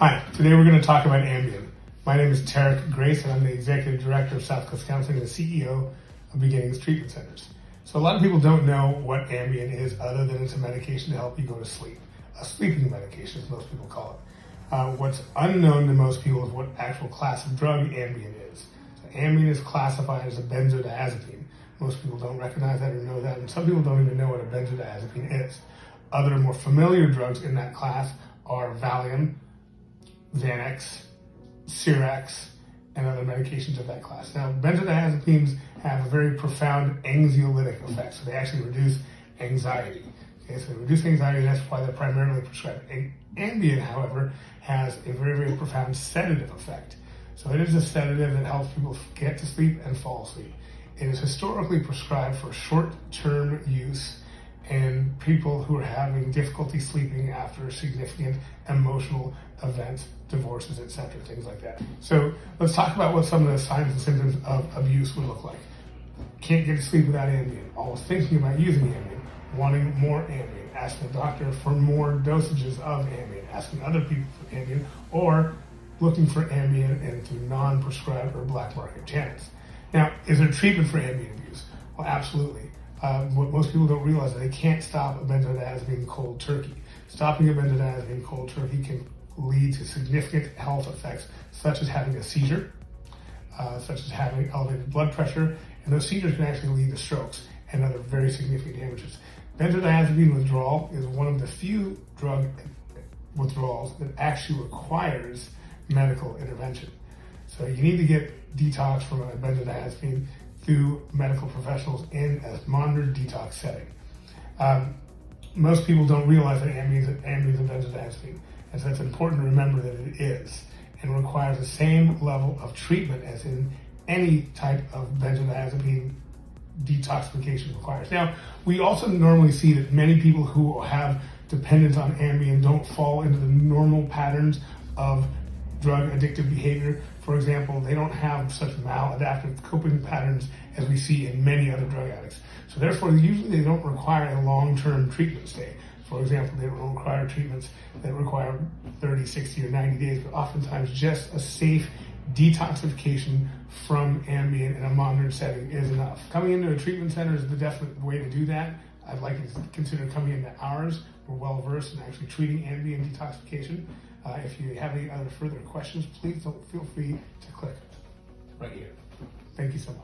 Hi, today we're going to talk about Ambien. My name is Tarek Grace and I'm the Executive Director of South Coast Counseling and the CEO of Beginnings Treatment Centers. So a lot of people don't know what Ambien is other than it's a medication to help you go to sleep. A sleeping medication, as most people call it. What's unknown to most people is what actual class of drug Ambien is. So Ambien is classified as a benzodiazepine. Most people don't recognize that or know that, and some people don't even know what a benzodiazepine is. Other more familiar drugs in that class are Valium, Xanax, Cirex, and other medications of that class. Now, benzodiazepines have a very profound anxiolytic effect, so they actually reduce anxiety. Okay, so they reduce anxiety, and that's why they're primarily prescribed. Ambien, however, has a very, very profound sedative effect. So it is a sedative that helps people get to sleep and fall asleep. It is historically prescribed for short-term use in people who are having difficulty sleeping after significant emotional events, divorces, etc., things like that. So let's talk about what some of the signs and symptoms of abuse would look like. Can't get to sleep without Ambien, always thinking about using Ambien, wanting more Ambien, asking the doctor for more dosages of Ambien, asking other people for Ambien, or looking for Ambien into non-prescribed or black market channels. Now, is there treatment for Ambien abuse? Well, absolutely. What most people don't realize is they can't stop a benzodiazepine cold turkey. Stopping a benzodiazepine cold turkey can lead to significant health effects, such as having a seizure, such as having elevated blood pressure, and those seizures can actually lead to strokes and other very significant damages. Benzodiazepine withdrawal is one of the few drug withdrawals that actually requires medical intervention. So you need to get detox from a benzodiazepine through medical professionals in a monitored detox setting. Most people don't realize that Ambien is a benzodiazepine, and so it's important to remember that it is, and requires the same level of treatment as in any type of benzodiazepine detoxification requires. Now, we also normally see that many people who have dependence on Ambien don't fall into the normal patterns of drug addictive behavior. For example, they don't have such maladaptive coping patterns as we see in many other drug addicts. So therefore, usually they don't require a long-term treatment stay. For example, they don't require treatments that require 30, 60, or 90 days, but oftentimes just a safe detoxification from Ambien in a monitored setting is enough. Coming into a treatment center is the definite way to do that. I'd like you to consider coming into ours. We're well versed in actually treating Ambien detoxification. If you have any other further questions, please don't feel free to click right here. Thank you so much.